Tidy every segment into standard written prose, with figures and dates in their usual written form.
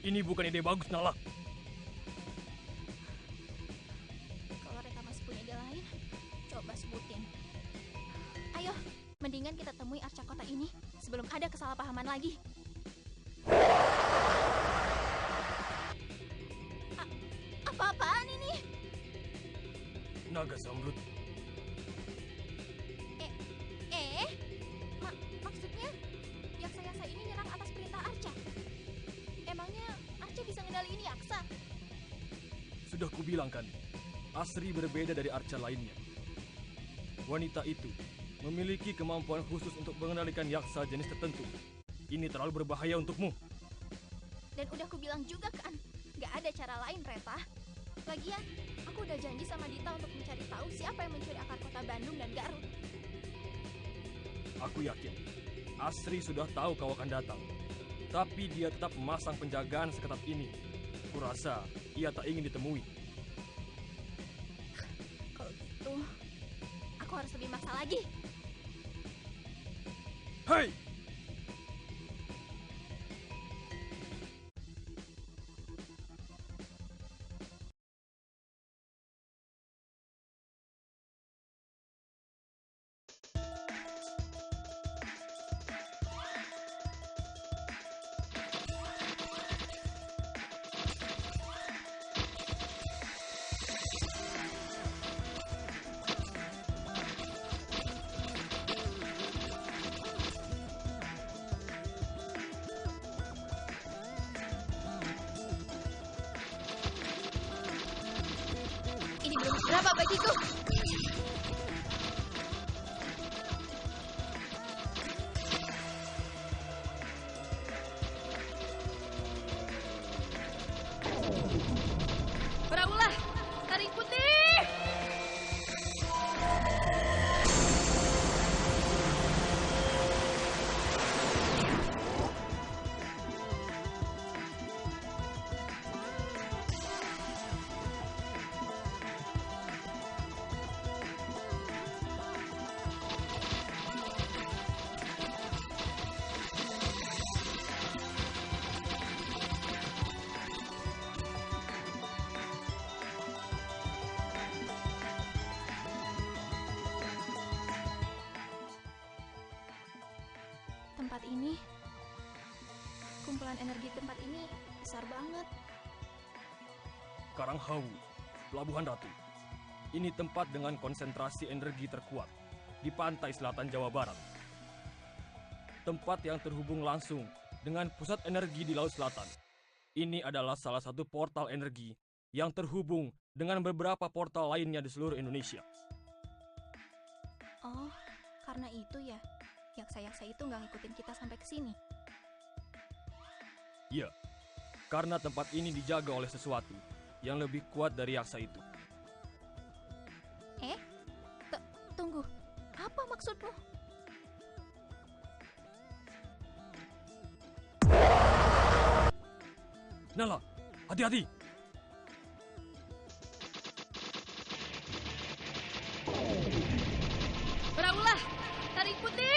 Ini bukan ide bagus, Nala. Kalau Reta masih punya ide lain, coba sebutin. Ayo, mendingan kita temui arca kota ini sebelum ada kesalahpahaman lagi. Apa-apaan ini? Naga Zamrud. Maksudnya yaksa-yaksa ini nyerang atas perintah Arca. Emangnya Arca bisa ngendaliin yaksa? Sudah kubilang kan, Asri berbeda dari arca lainnya. Wanita itu memiliki kemampuan khusus untuk mengendalikan yaksa jenis tertentu. Ini terlalu berbahaya untukmu. Dan udah kubilang juga kan, gak ada cara lain, Reta. Lagian, aku udah janji sama Dita untuk mencari tahu siapa yang mencuri akar kota Bandung dan Garut. Aku yakin, Asri sudah tahu kau akan datang. Tapi dia tetap memasang penjagaan seketat ini. Kurasa ia tak ingin ditemui. Kalau gitu, aku harus lebih maksa lagi. Hei! Ini belum berapa bagiku. Berawulah, tarik putih! Tempat ini, kumpulan energi tempat ini besar banget. Karanghawu, Pelabuhan Ratu. Ini tempat dengan konsentrasi energi terkuat di pantai selatan Jawa Barat. Tempat yang terhubung langsung dengan pusat energi di Laut Selatan. Ini adalah salah satu portal energi yang terhubung dengan beberapa portal lainnya di seluruh Indonesia. Oh, karena itu ya, yaksa-yaksa itu nggak ngikutin kita sampai ke sini. Ya, karena tempat ini dijaga oleh sesuatu yang lebih kuat dari yaksa itu. Tunggu, apa maksudmu? Nala, hati-hati! Berawulah, tarik putih!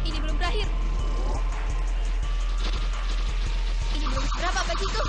Ini belum berakhir. Ini belum berapa bagiku.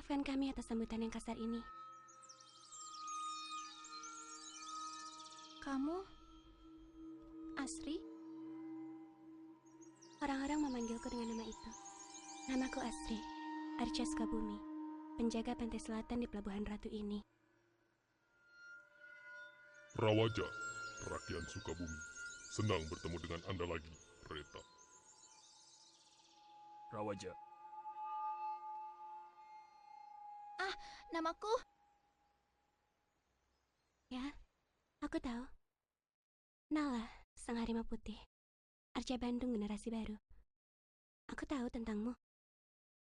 Maafkan kami atas sambutan yang kasar ini. Kamu Asri? Orang-orang memanggilku dengan nama itu. Namaku Asri, Arca Sukabumi, penjaga pantai selatan di Pelabuhan Ratu ini. Rawaja, rakyat Sukabumi, senang bertemu dengan Anda lagi, Reta. Rawaja. Namaku Ya, aku tahu. Nala, sang harimau putih. Arca Bandung generasi baru. Aku tahu tentangmu.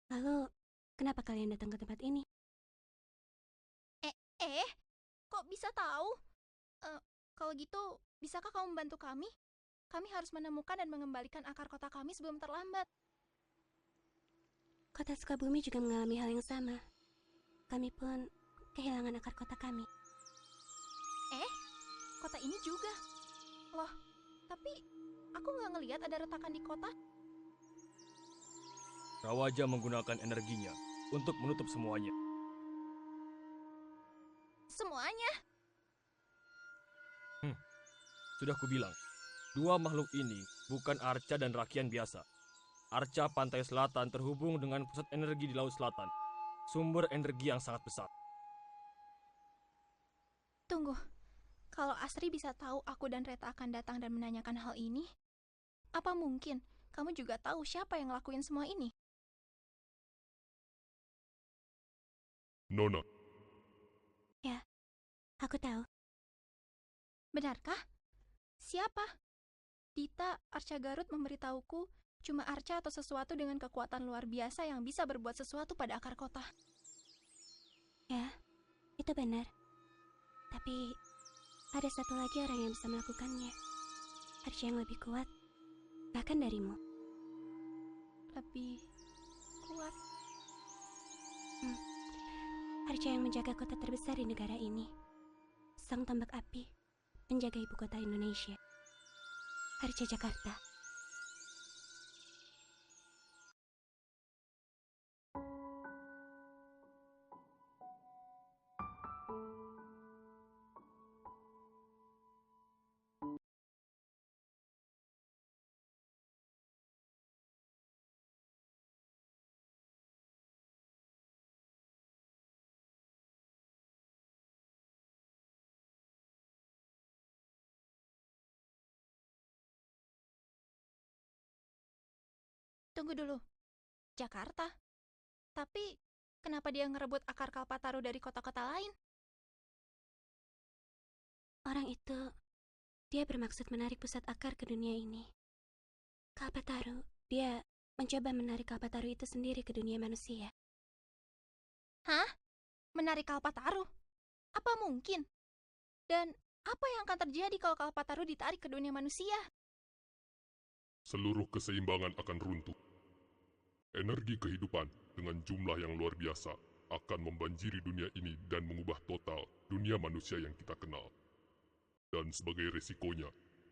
Lalu, kenapa kalian datang ke tempat ini? kok bisa tahu? Kalau gitu, bisakah kamu membantu kami? Kami harus menemukan dan mengembalikan akar kota kami sebelum terlambat. Kota Sukabumi juga mengalami hal yang sama. Kami pun kehilangan akar kota kami. Kota ini juga. Loh, tapi aku nggak ngelihat ada retakan di kota. Rawaja menggunakan energinya untuk menutup semuanya. Semuanya. Sudah kubilang, dua makhluk ini bukan Arca dan Rakian biasa. Arca Pantai Selatan terhubung dengan pusat energi di Laut Selatan. Sumber energi yang sangat besar. Tunggu. Kalau Asri bisa tahu aku dan Reta akan datang dan menanyakan hal ini, apa mungkin kamu juga tahu siapa yang ngelakuin semua ini? Nona, Ya, aku tahu. Benarkah? Siapa? Dita, Arca Garut memberitahuku cuma Arca atau sesuatu dengan kekuatan luar biasa yang bisa berbuat sesuatu pada akar kota. Ya, itu benar. Tapi, ada satu lagi orang yang bisa melakukannya. Arca yang lebih kuat, bahkan darimu. Lebih kuat. Arca yang menjaga kota terbesar di negara ini. Sang tombak api, penjaga ibu kota Indonesia. Arca Jakarta. Tunggu dulu. Jakarta? Tapi, kenapa dia ngerebut akar Kalpataru dari kota-kota lain? Orang itu, dia bermaksud menarik pusat akar ke dunia ini. Kalpataru, dia mencoba menarik Kalpataru itu sendiri ke dunia manusia. Hah? Menarik Kalpataru? Apa mungkin? Dan apa yang akan terjadi kalau Kalpataru ditarik ke dunia manusia? seluruh keseimbangan akan runtuh. Energi kehidupan dengan jumlah yang luar biasa akan membanjiri dunia ini dan mengubah total dunia manusia yang kita kenal. Dan sebagai resikonya,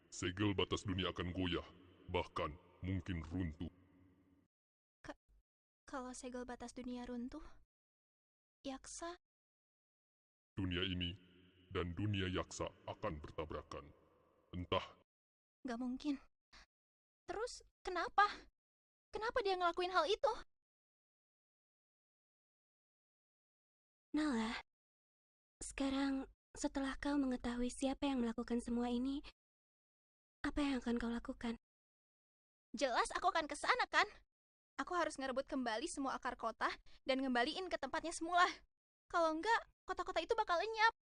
segel batas dunia akan goyah, bahkan mungkin runtuh. Kalau segel batas dunia runtuh, yaksa, Dunia ini dan dunia yaksa akan bertabrakan. Entah nggak mungkin. Terus, kenapa? Kenapa dia ngelakuin hal itu? Nala, sekarang setelah kau mengetahui siapa yang melakukan semua ini, apa yang akan kau lakukan? Jelas aku akan ke sana kan? Aku harus ngerebut kembali semua akar kota dan ngembaliin ke tempatnya semula. Kalau enggak, kota-kota itu bakal lenyap.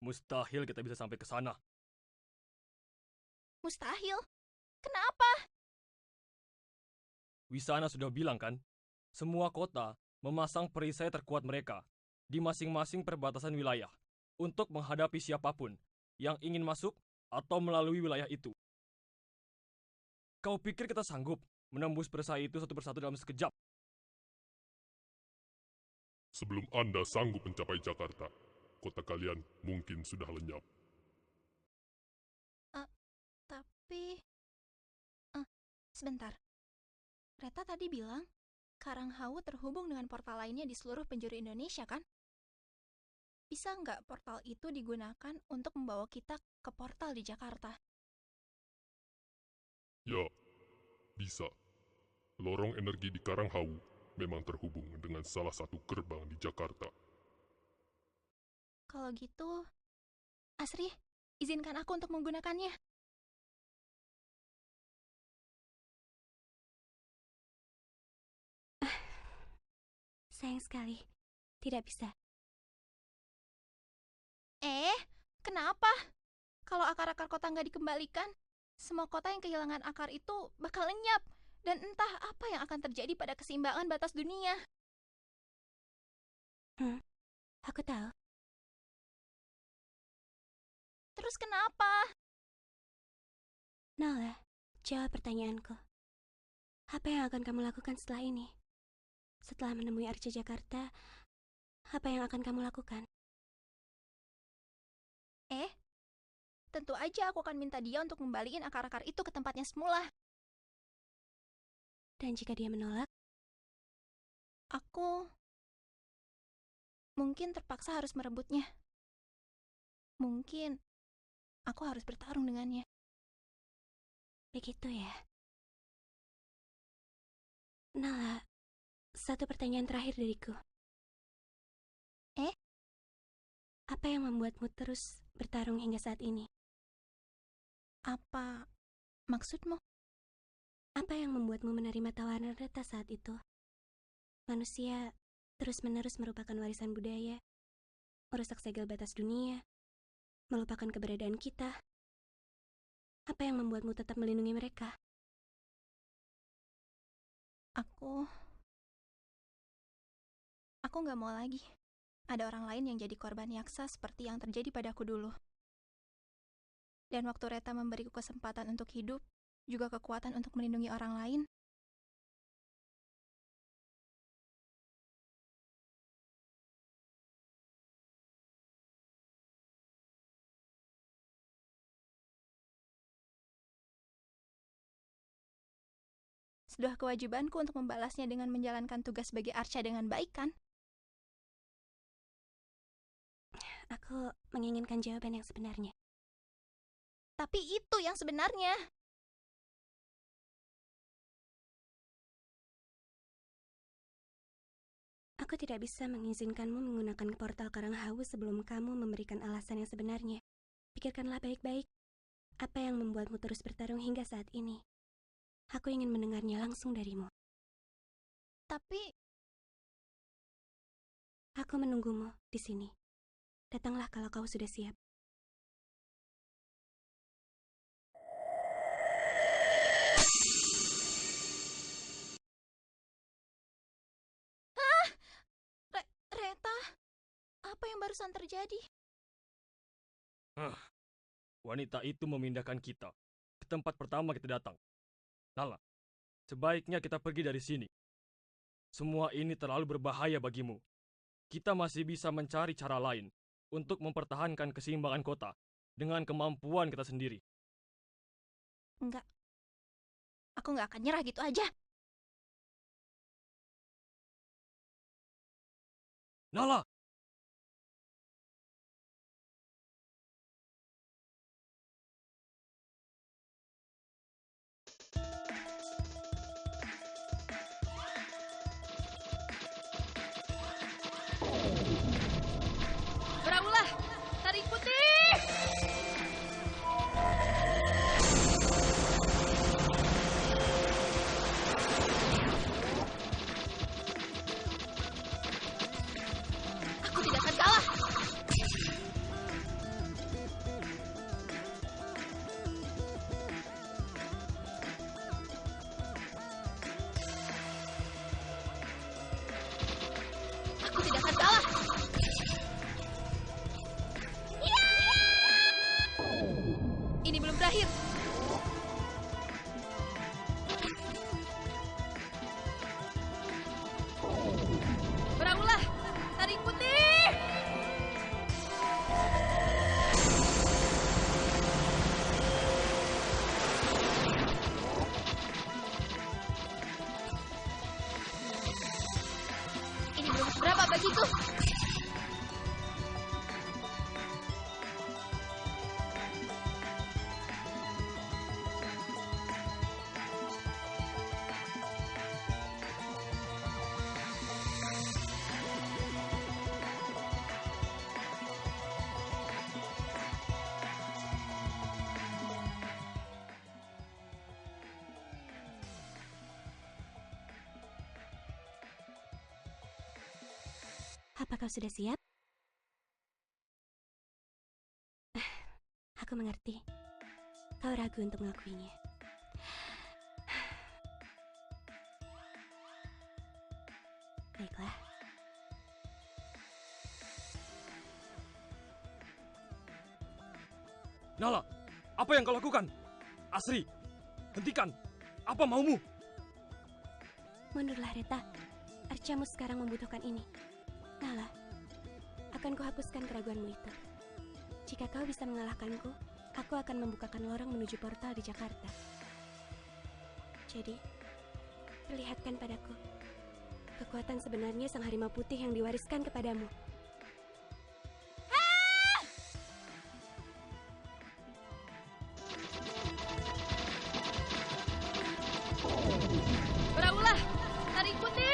Mustahil kita bisa sampai ke sana. Mustahil. Kenapa? Wisana sudah bilang kan, semua kota memasang perisai terkuat mereka di masing-masing perbatasan wilayah untuk menghadapi siapapun yang ingin masuk atau melalui wilayah itu. Kau pikir kita sanggup menembus perisai itu satu persatu dalam sekejap? sebelum Anda sanggup mencapai Jakarta, kota kalian mungkin sudah lenyap. Tapi... sebentar. Reta tadi bilang Karanghawu terhubung dengan portal lainnya di seluruh penjuru Indonesia, kan? Bisa nggak portal itu digunakan untuk membawa kita ke portal di Jakarta? Ya, bisa. Lorong energi di Karanghawu memang terhubung dengan salah satu gerbang di Jakarta. Kalau gitu, Asri, izinkan aku untuk menggunakannya. Sayang sekali, tidak bisa. Kenapa? Kalau akar-akar kota nggak dikembalikan, semua kota yang kehilangan akar itu bakal lenyap. Dan entah apa yang akan terjadi pada keseimbangan batas dunia. Aku tahu. Terus kenapa? Nala, jawab pertanyaanku. Apa yang akan kamu lakukan setelah ini? Setelah menemui Arca Jakarta, apa yang akan kamu lakukan? Tentu aja aku akan minta dia untuk ngembaliin akar-akar itu ke tempatnya semula. Dan jika dia menolak? Aku mungkin terpaksa harus merebutnya. Mungkin aku harus bertarung dengannya. Begitu ya. Nala, satu pertanyaan terakhir dariku. Apa yang membuatmu terus bertarung hingga saat ini? Apa maksudmu? Apa yang membuatmu menerima tawaran Reta saat itu? Manusia terus-menerus merupakan warisan budaya, merusak segel batas dunia, melupakan keberadaan kita. Apa yang membuatmu tetap melindungi mereka? Aku nggak mau lagi ada orang lain yang jadi korban yaksa seperti yang terjadi padaku dulu. Dan waktu Reta memberiku kesempatan untuk hidup, juga kekuatan untuk melindungi orang lain, sudah kewajibanku untuk membalasnya dengan menjalankan tugas sebagai Arca dengan baik, kan? Aku menginginkan jawaban yang sebenarnya. Tapi itu yang sebenarnya. Aku tidak bisa mengizinkanmu menggunakan portal Karanghawu sebelum kamu memberikan alasan yang sebenarnya. Pikirkanlah baik-baik. Apa yang membuatmu terus bertarung hingga saat ini? Aku ingin mendengarnya langsung darimu. Tapi aku menunggumu di sini. Datanglah kalau kau sudah siap. Reta, apa yang barusan terjadi? Wanita itu memindahkan kita ke tempat pertama kita datang. Nala, sebaiknya kita pergi dari sini. Semua ini terlalu berbahaya bagimu. Kita masih bisa mencari cara lain untuk mempertahankan keseimbangan kota dengan kemampuan kita sendiri. Enggak. Aku nggak akan nyerah gitu aja. Nala! Berawulah, tarik putih! Aku tidak akan kalah. Aku tidak akan kalah. Ini belum berakhir. Berawulah, taring putih! bagiku. Apa kau sudah siap? Aku mengerti. Kau ragu untuk melakuinya. Baiklah. Nala, apa yang kau lakukan? Asri, hentikan. Apa maumu? Mundurlah, Reta. Arcamu sekarang membutuhkan ini. Nala, akan kuhapuskan keraguanmu itu. Jika kau bisa mengalahkanku, aku akan membukakan lorong menuju portal di Jakarta. Jadi, perlihatkan padaku kekuatan sebenarnya sang harimau putih yang diwariskan kepadamu. Beraulah, tarik putih!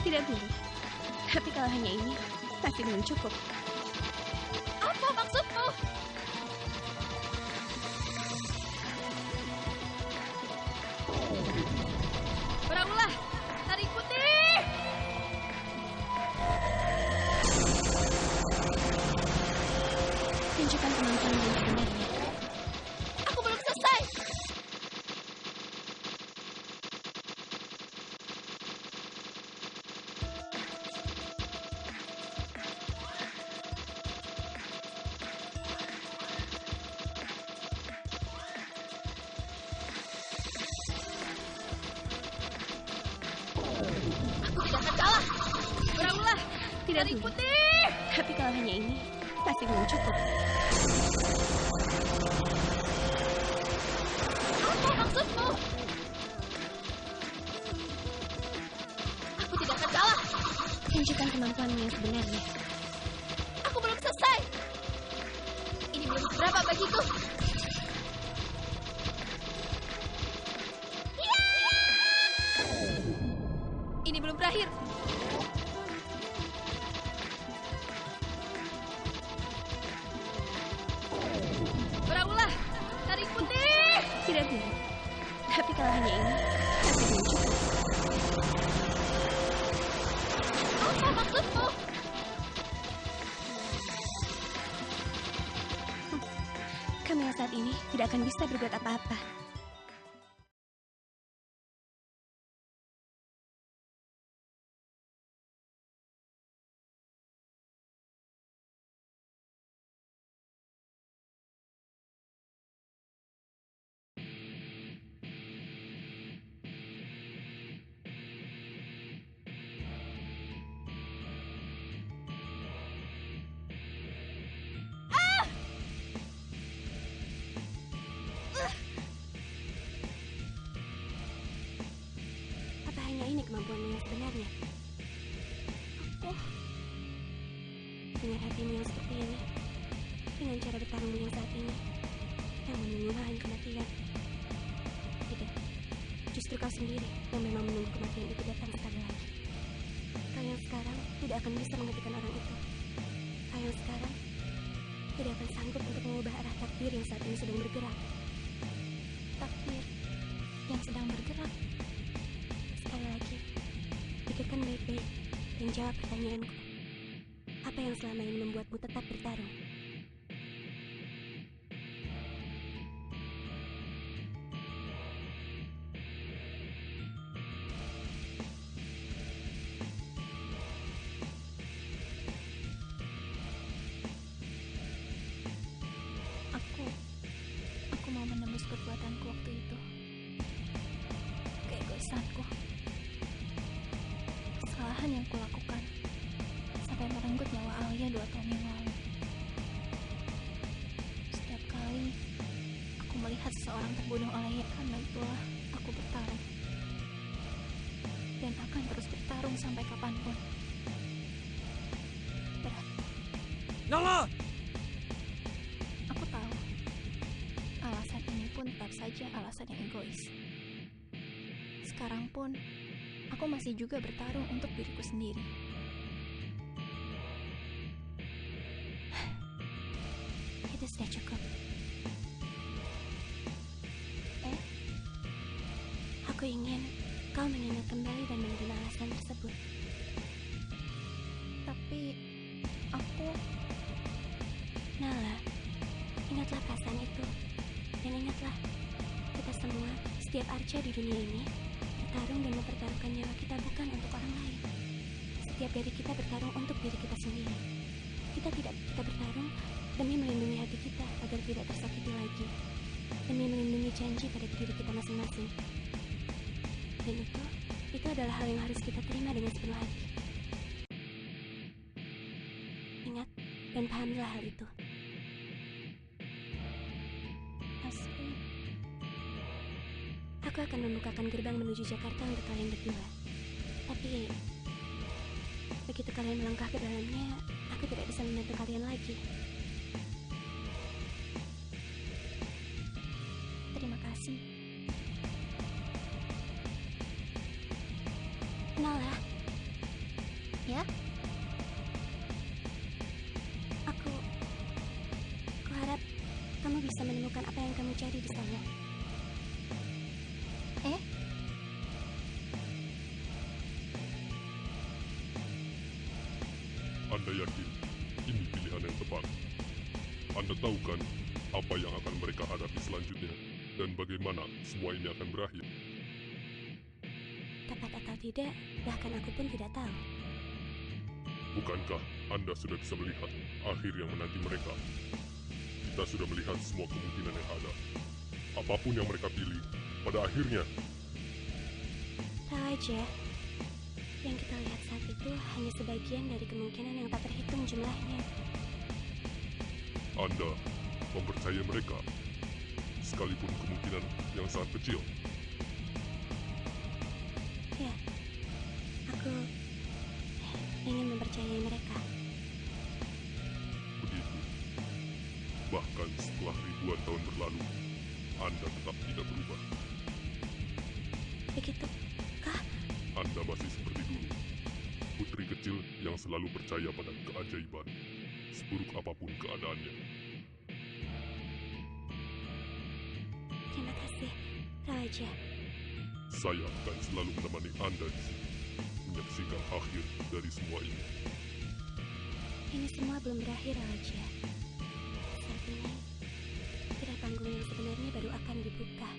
Tidak boleh. Tapi kalau hanya ini, pasti belum cukup. Apa maksudmu? Beraulah, tarik putih! Tunjukkan kemampuanmu yang sebenarnya. Aku belum selesai. Aku tidak akan kalah. Beraulah, Tidak tarik boleh. putih! Tapi kalau hanya ini, pasti belum cukup. Apa maksudmu? Aku tidak akan kalah. Tunjukkan kemampuanmu yang sebenarnya. Aku belum selesai. Ini belum seberapa bagiku. Ya! Ini belum berakhir. Beraulah, tarik putih! Tidak boleh. Tapi kalau hanya ini, pasti belum cukup. Apa maksudmu? Kamu yang saat ini tidak akan bisa berbuat apa-apa. Apa hanya ini kemampuanmu yang sebenarnya? Dengan hatimu yang seperti ini, dengan cara bertarungmu yang saat ini, yang menunggu hanya kematian. Tidak, justru kau sendiri yang memang menunggu kematian itu datang sekali lagi. Kau yang sekarang tidak akan bisa menghentikan orang itu. Kau yang sekarang tidak akan sanggup untuk mengubah arah takdir yang saat ini sedang bergerak. Takdir yang sedang bergerak. Sekali lagi, pikirkan baik-baik dan jawab pertanyaanku. Apa yang selama ini membuatmu tetap bertarung? Aku mau menembus perbuatanku waktu itu. Keegoisan alasanku. Kesalahan yang kulakukan sampai merenggut nyawa Alia 2 tahun yang lalu. Setiap kali aku melihat seseorang terbunuh olehnya, karena itulah aku bertarung. Dan akan terus bertarung sampai kapanpun. Nala! Aku tahu, alasan ini pun tetap saja alasan yang egois. Sekarang pun, aku masih juga bertarung untuk diriku sendiri. Itu sudah cukup. Aku ingin kau mengingat kembali dan menerima alasan tersebut. Tapi, aku... Nala, ingatlah perasaan itu. Dan ingatlah, kita semua, setiap arca di dunia ini, bertarung dan mempertaruhkan nyawa kita bukan untuk orang lain. Setiap dari kita bertarung untuk diri kita sendiri. Kita bertarung demi melindungi hati kita agar tidak tersakiti lagi. Demi melindungi janji pada diri kita masing-masing. Dan itu adalah hal yang harus kita terima dengan sepenuh hati. Ingat dan pahamilah hal itu. Asri, Aku akan membukakan gerbang menuju Jakarta untuk kalian berdua. Tapi begitu kalian melangkah ke dalamnya, aku tidak bisa membantu kalian lagi. terima kasih. Nala, Ya? aku harap kamu bisa menemukan apa yang kamu cari di sana. Anda yakin ini pilihan yang tepat? Anda tahu kan apa yang akan mereka hadapi selanjutnya dan bagaimana semua ini akan berakhir? Tepat atau tidak, bahkan aku pun tidak tahu. Bukankah Anda sudah bisa melihat akhir yang menanti mereka? Kita sudah melihat semua kemungkinan yang ada. Apapun yang mereka pilih, pada akhirnya Tahu aja, yang kita lihat saat itu hanya sebagian dari kemungkinan yang tak terhitung jumlahnya. Anda mempercayai mereka, sekalipun kemungkinan yang sangat kecil. Ya, aku ingin mempercayai mereka. Begitu. Bahkan setelah ribuan tahun berlalu, Anda tetap tidak berubah. Begitu, kah? Anda masih seperti dulu. Putri kecil yang selalu percaya pada keajaiban, seburuk apapun keadaannya. Terima kasih, Raja. Saya akan selalu menemani Anda di sini, menyaksikan akhir dari semua ini. Ini semua belum berakhir, Raja. Saat ini, tirai panggung yang sebenarnya baru akan dibuka.